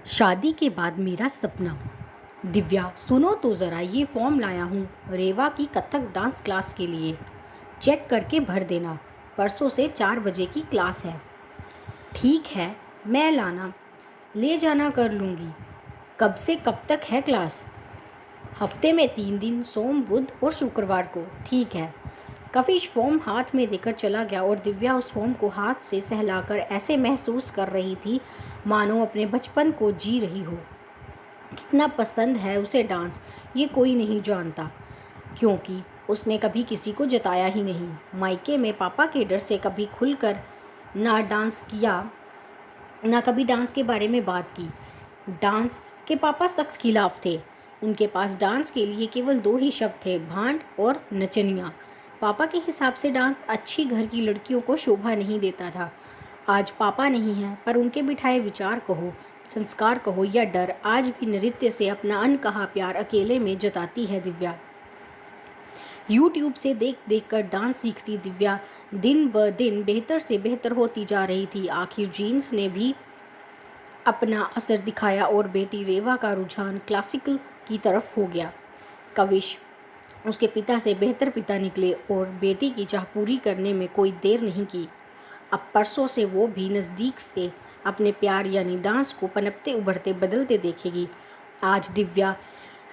शादी के बाद मेरा सपना। दिव्या, सुनो तो ज़रा, ये फॉर्म लाया हूँ रेवा की कथक डांस क्लास के लिए। चेक करके भर देना। परसों से 4 बजे की क्लास है। ठीक है, मैं लाना ले जाना कर लूँगी। कब से कब तक है क्लास? हफ्ते में 3 दिन, सोम, बुध और शुक्रवार को। ठीक है। कफिश फॉर्म हाथ में देकर चला गया और दिव्या उस फॉर्म को हाथ से सहलाकर ऐसे महसूस कर रही थी मानो अपने बचपन को जी रही हो। कितना पसंद है उसे डांस, ये कोई नहीं जानता, क्योंकि उसने कभी किसी को जताया ही नहीं। मायके में पापा के डर से कभी खुलकर ना डांस किया, ना कभी डांस के बारे में बात की। डांस के पापा सख्त खिलाफ थे। उनके पास डांस के लिए केवल 2 ही शब्द थे, भांड और नचनिया। पापा के हिसाब से डांस अच्छी घर की लड़कियों को शोभा नहीं देता था। आज पापा नहीं है, पर उनके बिठाए विचार कहो, संस्कार कहो या डर, आज भी नृत्य से अपना अनकहा प्यार अकेले में जताती है दिव्या। यूट्यूब से देख देख कर डांस सीखती दिव्या दिन ब दिन बेहतर से बेहतर होती जा रही थी। आखिर जीन्स ने भी अपना असर दिखाया और बेटी रेवा का रुझान क्लासिकल की तरफ हो गया। कविश उसके पिता से बेहतर पिता निकले और बेटी की चाह पूरी करने में कोई देर नहीं की। अब परसों से वो भी नज़दीक से अपने प्यार यानी डांस को पनपते उभरते बदलते देखेगी। आज दिव्या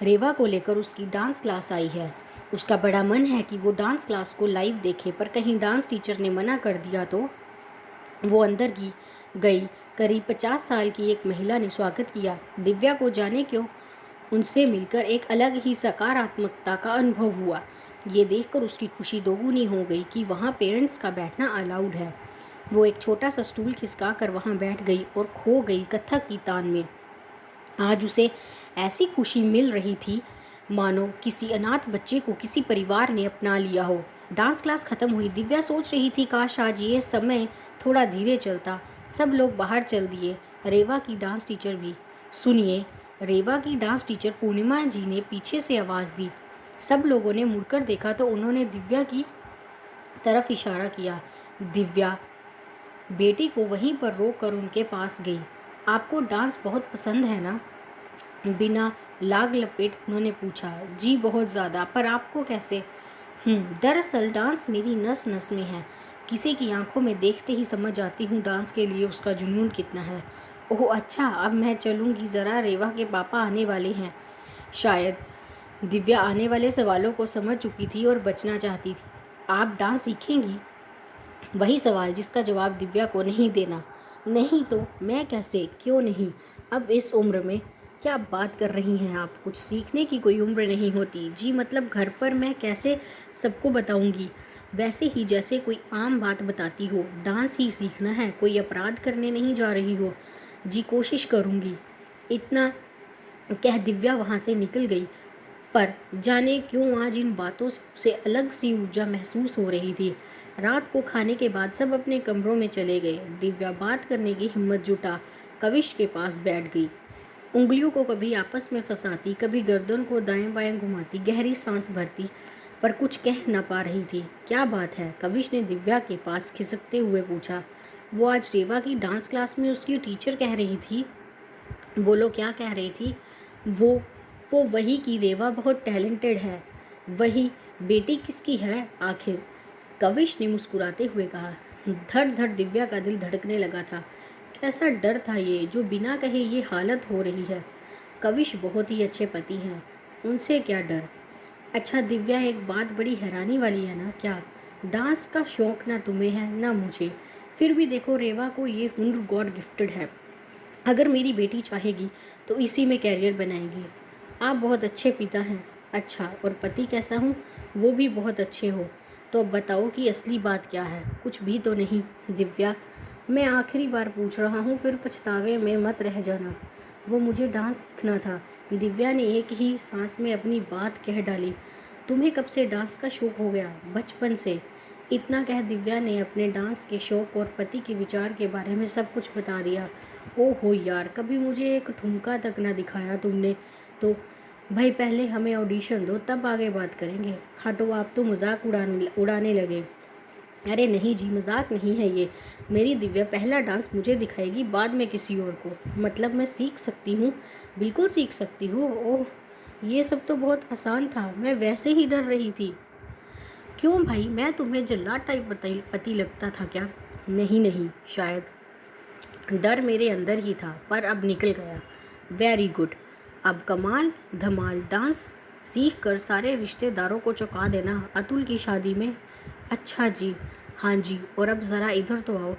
रेवा को लेकर उसकी डांस क्लास आई है। उसका बड़ा मन है कि वो डांस क्लास को लाइव देखे, पर कहीं डांस टीचर ने मना कर दिया तो वो अंदर की गई। करीब 50 साल की एक महिला ने स्वागत किया। दिव्या को जाने क्यों उनसे मिलकर एक अलग ही सकारात्मकता का अनुभव हुआ। ये देखकर उसकी खुशी दोगुनी हो गई कि वहाँ पेरेंट्स का बैठना अलाउड है। वो एक छोटा सा स्टूल खिसका कर वहाँ बैठ गई और खो गई कथक की तान में। आज उसे ऐसी खुशी मिल रही थी मानो किसी अनाथ बच्चे को किसी परिवार ने अपना लिया हो। डांस क्लास खत्म हुई। दिव्या सोच रही थी काश आज ये समय थोड़ा धीरे चलता। सब लोग बाहर चल दिए, रेवा की डांस टीचर भी। सुनिए, रेवा की डांस टीचर पूर्णिमा जी ने पीछे से आवाज़ दी। सब लोगों ने मुड़कर देखा तो उन्होंने दिव्या की तरफ इशारा किया। दिव्या बेटी को वहीं पर रोक कर उनके पास गई। आपको डांस बहुत पसंद है ना? बिना लाग लपेट उन्होंने पूछा। जी बहुत ज़्यादा, पर आपको कैसे? दरअसल डांस मेरी नस नस में है। किसी की आंखों में देखते ही समझ जाती हूँ डांस के लिए उसका जुनून कितना है। ओह अच्छा, अब मैं चलूँगी, ज़रा रेवा के पापा आने वाले हैं। शायद दिव्या आने वाले सवालों को समझ चुकी थी और बचना चाहती थी। आप डांस सीखेंगी? वही सवाल जिसका जवाब दिव्या को नहीं देना। नहीं तो मैं कैसे, क्यों नहीं? अब इस उम्र में क्या बात कर रही हैं आप? कुछ सीखने की कोई उम्र नहीं होती। जी मतलब घर पर मैं कैसे सबको बताऊंगी? वैसे ही जैसे कोई आम बात बताती हो। डांस ही सीखना है, कोई अपराध करने नहीं जा रही हो। जी कोशिश करूंगी। इतना कह दिव्या वहाँ से निकल गई। पर जाने क्यों आज इन बातों से उसे अलग सी ऊर्जा महसूस हो रही थी। रात को खाने के बाद सब अपने कमरों में चले गए। दिव्या बात करने की हिम्मत जुटा कविश के पास बैठ गई। उंगलियों को कभी आपस में फंसाती, कभी गर्दन को दाएं बाएं घुमाती, गहरी सांस भरती, पर कुछ कह न पा रही थी। क्या बात है? कविश ने दिव्या के पास खिसकते हुए पूछा। वो आज रेवा की डांस क्लास में उसकी टीचर कह रही थी। बोलो, क्या कह रही थी? वो वो वही कि रेवा बहुत टैलेंटेड है। वही? बेटी किसकी है आखिर? कविश ने मुस्कुराते हुए कहा। धड़ धड़ दिव्या का दिल धड़कने लगा था। कैसा डर था ये जो बिना कहे ये हालत हो रही है। कविश बहुत ही अच्छे पति हैं, उनसे क्या डर? अच्छा दिव्या, एक बात बड़ी हैरानी वाली है ना? क्या? डांस का शौक ना तुम्हें है ना मुझे, फिर भी देखो रेवा को ये हुनर गॉड गिफ्टेड है। अगर मेरी बेटी चाहेगी तो इसी में कैरियर बनाएगी। आप बहुत अच्छे पिता हैं। अच्छा, और पति कैसा हूँ? वो भी बहुत अच्छे हो। तो अब बताओ कि असली बात क्या है? कुछ भी तो नहीं? दिव्या, मैं आखिरी बार पूछ रहा हूँ, फिर पछतावे में मत रह जाना। वो मुझे डांस सीखना था। दिव्या ने एक ही सांस में अपनी बात कह डाली। तुम्हें कब से डांस का शौक हो गया? बचपन से। इतना कह दिव्या ने अपने डांस के शौक और पति के विचार के बारे में सब कुछ बता दिया। ओहो यार, कभी मुझे एक ठुमका तक ना दिखाया तुमने तो। भाई पहले हमें ऑडिशन दो, तब आगे बात करेंगे। हटो, आप तो मजाक उड़ाने लगे। अरे नहीं जी, मजाक नहीं है ये। मेरी दिव्या पहला डांस मुझे दिखाएगी, बाद में किसी और को। मतलब मैं सीख सकती हूँ? बिल्कुल सीख सकती हूँ। ओह, ये सब तो बहुत आसान था, मैं वैसे ही डर रही थी। क्यों भाई, मैं तुम्हें जल्लाद टाइप पति लगता था क्या? नहीं नहीं, शायद डर मेरे अंदर ही था, पर अब निकल गया। Very good. अब कमाल धमाल डांस सीख कर सारे रिश्तेदारों को चौंका देना अतुल की शादी में। अच्छा जी, हाँ जी, और अब ज़रा इधर तो आओ।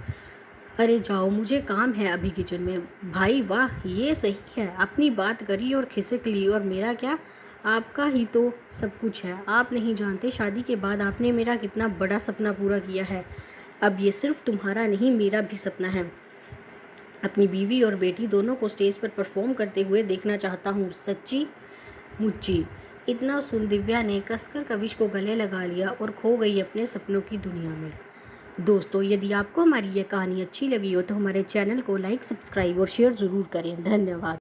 अरे जाओ, मुझे काम है अभी किचन में। भाई वाह, ये सही है, अपनी बात करी और खिसक ली, और मेरा क्या? आपका ही तो सब कुछ है। आप नहीं जानते, शादी के बाद आपने मेरा कितना बड़ा सपना पूरा किया है। अब ये सिर्फ तुम्हारा नहीं, मेरा भी सपना है। अपनी बीवी और बेटी दोनों को स्टेज पर परफॉर्म करते हुए देखना चाहता हूँ, सच्ची मुच्ची। इतना सुन दिव्या ने कसकर कविश को गले लगा लिया और खो गई अपने सपनों की दुनिया में। दोस्तों, यदि आपको हमारी ये कहानी अच्छी लगी हो तो हमारे चैनल को लाइक, सब्सक्राइब और शेयर ज़रूर करें। धन्यवाद।